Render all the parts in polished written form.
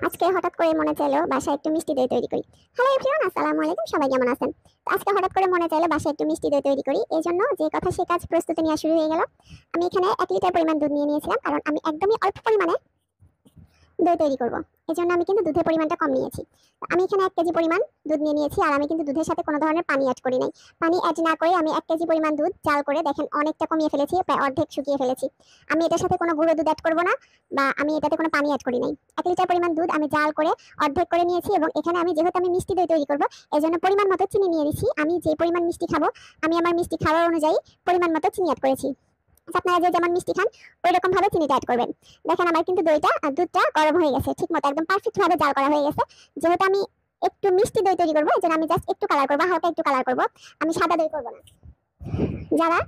আজকে হঠাৎ করে মনে চাইলো বাসায় একটু মিষ্টি দই তৈরি করি। হ্যালো এভরিওয়ান, আসসালামু আলাইকুম, সবাই কেমন আছেন? তো আজকে হঠাৎ করে মনে চাইলো বাসায় একটু মিষ্টি দই তৈরি করি, এই জন্য যে কথা সে কাজ প্রস্তুতি নেওয়া শুরু হয়ে গেল। আমি এখানে 1 লিটার পরিমাণ দুধ নিয়ে নিয়েছিলাম, কারণ আমি একদমই অল্প পরিমাণে দই তৈরি করব। এজন্য আমি কিন্তু দুধের পরিমাণটা কম নিয়েছি। আমি এখানে 1 কেজি পরিমাণ দুধ নিয়ে নিয়েছি, আর আমি কিন্তু দুধের সাথে কোনো ধরনের পানি অ্যাড করি নাই। পানি অ্যাড না করে আমি 1 কেজি পরিমাণ দুধ জাল করে দেখেন অনেকটা কমিয়ে ফেলেছি, প্রায় অর্ধেক শুকিয়ে ফেলেছি। আমি এটার সাথে কোনো গুঁড়ো দুধ অ্যাড করব না, বা আমি এটাতে কোনো পানি অ্যাড করি নাই। 1 লিটার পরিমাণ দুধ আমি জাল করে অর্ধেক করে নিয়েছি, এবং এখানে আমি যেহেতু আমি মিষ্টি দই তৈরি করব, এজন্য পরিমাণ মতো চিনি নিয়ে নিয়েছি। আমি যে পরিমাণ মিষ্টি খাবো, আমি আমার মিষ্টি খাওয়ার অনুযায়ী পরিমাণ মতো চিনি অ্যাড করেছি। আপনারা যে যেমন মিষ্টি খান ওই রকম ভাবে চিনিটা অ্যাড করবেন। দেখেন আমার কিন্তু দুধটা গরম হয়ে গেছে, ঠিক মতো একদম পারফেক্ট ভাবে জাল করা হয়ে গেছে। যেহেতু আমি একটু মিষ্টি দই তৈরি করবো, এজন্য আমি জাস্ট একটু কালার করবো, হালকা একটু কালার করবো। আমি সাদা দই করবো না। যারা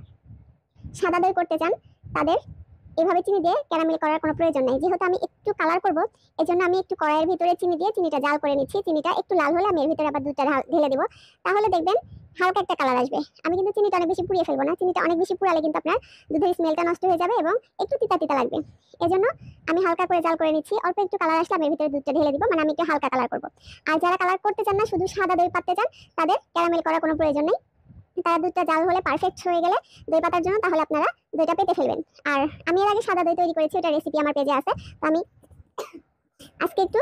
সাদা দই করতে চান তাদের এভাবে চিনি দিয়ে ক্যারামেল করার কোনো প্রয়োজন নেই। যেহেতু আমি একটু কালার করব, এজন্য আমি একটু কড়াইয়ের ভিতরে চিনি দিয়ে চিনিটা জাল করে নিচ্ছি। চিনিটা একটু লাল হলে আমি এর ভিতরে আবার দুধটা ঢেলে দেবো, তাহলে দেখবেন হালকা একটা কালার আসবে। আমি কিন্তু চিনিটা অনেক বেশি পুড়িয়ে ফেলবো না, চিনিটা অনেক বেশি পুড়ালে কিন্তু আপনার দুধের স্মেলটা নষ্ট হয়ে যাবে এবং একটু তিতা তিতা লাগবে। এজন্য আমি হালকা করে জাল করে নিচ্ছি। অল্প একটু কালার আসলে আমি এর ভিতরে দুধটা ঢেলে দিব, মানে আমি একটু হালকা কালার করব। আর যারা কালার করতে চান না, শুধু সাদা দই পাততে চান, তাদের ক্যারামেল করার কোনো প্রয়োজন নেই। তারা দুধটা জাল হলে পারফেক্ট হয়ে গেলে দই পাতার জন্য, তাহলে আপনারা দইটা পেতে ফেলবেন। আর আমি এর আগে সাদা দই তৈরি করেছি, এটা রেসিপি আমার পেজে আছে। তো আমি আজকে একটু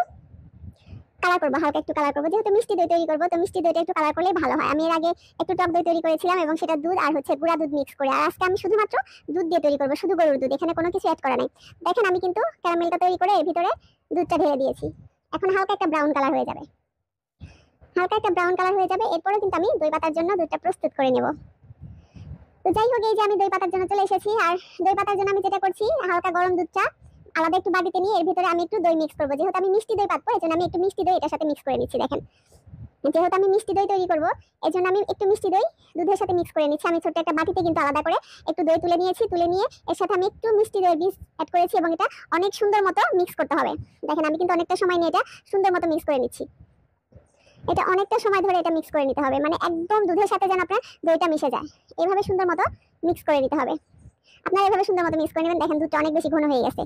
কালার করবো, হালকা একটু কালার করবো। যেহেতু মিষ্টি দই তৈরি করবো, তো মিষ্টি দইটা একটু কালার করলেই ভালো হয়। আমি এর আগে একটু টক দই তৈরি করেছিলাম, এবং সেটা দুধ আর গুঁড়া দুধ মিক্স করে। আর আজকে আমি শুধুমাত্র দুধ দিয়ে তৈরি করবো, শুধু গরুর দুধ, এখানে কোনো কিছু অ্যাড করা নাই। দেখেন আমি কিন্তু ক্যারামেলটা তৈরি করে এর ভিতরে দুধটা ঢেলে দিয়েছি। এখন হালকা একটা ব্রাউন কালার হয়ে যাবে, হালকা একটা ব্রাউন কালার হয়ে যাবে। এরপরে কিন্তু আমি দই পাতার জন্য দুধটা প্রস্তুত করে নেব। তো যাই হোক, এই যে আমি দই পাতার জন্য চলে এসেছি। আর দই পাতার জন্য আমি যেটা করছি, হালকা গরম দুধটা আলাদা একটু বাটিতে নিয়ে এর ভিতরে আমি একটু দই মিক্স করবো। যেহেতু আমি মিষ্টি দই পাতবো, এজন্য আমি একটু মিষ্টি দই এটার সাথে মিক্স করে নিচ্ছি। দেখেন, যেহেতু আমি মিষ্টি দই তৈরি করবো, এজন্য আমি একটু মিষ্টি দই দুধের সাথে মিক্স করে নিচ্ছি। আমি ছোট্ট একটা বাটিতে কিন্তু আলাদা করে একটু দই তুলে নিয়েছি। তুলে নিয়ে এর সাথে আমি একটু মিষ্টি দই বীজ অ্যাড করেছি, এবং এটা অনেক সুন্দর মতো মিক্স করতে হবে। দেখেন আমি কিন্তু অনেকটা সময় নিয়ে এটা সুন্দর মতো মিক্স করে নিচ্ছি। এটা অনেকটা সময় ধরে এটা মিক্স করে নিতে হবে, মানে একদম দুধের সাথে যেন আপনার দইটা মিশে যায়, এভাবে সুন্দর মতো মিক্স করে নিতে হবে। আপনারা এভাবে সুন্দর মতো মিক্স করে নেবেন। দেখেন দুধটা অনেক বেশি ঘন হয়ে গেছে,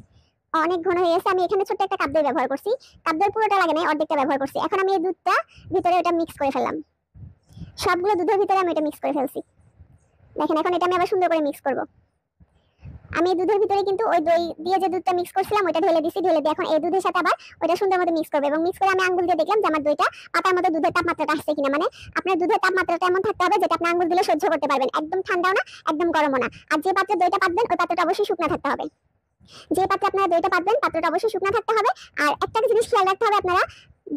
অনেক ঘন হয়ে গেছে। আমি এখানে ছোট্ট একটা কাপ দই ব্যবহার করছি, কাপ দই পুরোটা লাগে নাই, অর্ধেকটা ব্যবহার করছি। এখন আমি এই দুধটা ভিতরে এটা মিক্স করে ফেললাম, সবগুলো দুধের ভিতরে আমি এটা মিক্স করে ফেলছি। দেখেন এখন এটা আমি আবার সুন্দর করে মিক্স করব। আমি এই দুধের ভিতরে কিন্তু ওই দই দিয়ে যে দুধটা মিক্স করছিলাম ওইটা ঢেলে দিছি। ঢেলে দিয়ে এখন এই দুধের সাথে আবার ওইটা সুন্দর মতো মিক্স করবে, এবং মিক্স করে আমি আঙ্গুল দিয়ে দেখলাম যে আমার দইটা পাতার মতো দুধের তাপমাত্রাটা আসছে কিনা। মানে আপনার দুধের তাপমাত্রাটা এমন থাকতে হবে যেটা আপনি আঙ্গুল দিলে সহ্য করতে পারবেন, একদম ঠান্ডাও না একদম গরমও না। আর যে পাত্রে দইটা পাতবেন ওই পাত্রটা অবশ্যই শুকনো থাকতে হবে। যে পাত্রে আপনারা দইটা পাতবেন পাত্রটা অবশ্যই শুকনো থাকতে হবে। আর একটা জিনিস খেয়াল রাখতে হবে, আপনারা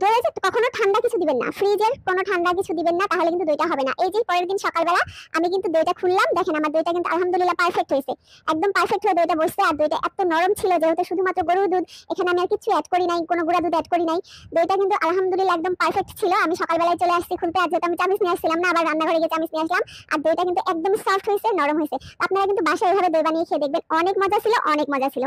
দইয়ে যে কখনো ঠান্ডা কিছু দিবেন না, ফ্রিজের কোনো ঠান্ডা কিছু দিবেন না, তাহলে কিন্তু দইটা হবে না। এই যে পরের দিন সকালবেলা আমি কিন্তু দইটা খুললাম, দেখেন আমার দইটা কিন্তু আলহামদুলিল্লাহ পারফেক্ট হয়েছে, একদম পারফেক্ট হয়ে দইটা বসছে। আর দইটা এত নরম ছিল, যেহেতু শুধুমাত্র গরুর দুধ, এখানে আমি আর কিছু অ্যাড করি নাই, কোনো গুঁড়া দুধ অ্যাড করি নাই। দইটা কিন্তু আলহামদুলিল্লাহ একদম পারফেক্ট ছিল। আমি সকালবেলায় চলে আসছি খুলতে, আর যেহেতু আমি চামিচ নিয়ে আসছিলাম না, আবার রান্নাঘরে গিয়ে চামিচ নিয়ে আসলাম। আর দইটা কিন্তু একদম সফট হয়েছে, নরম হয়েছে। আপনারা কিন্তু বাসায় এভাবে দই বানিয়ে খেয়ে দেখবেন, অনেক মজা ছিল, অনেক মজা ছিল।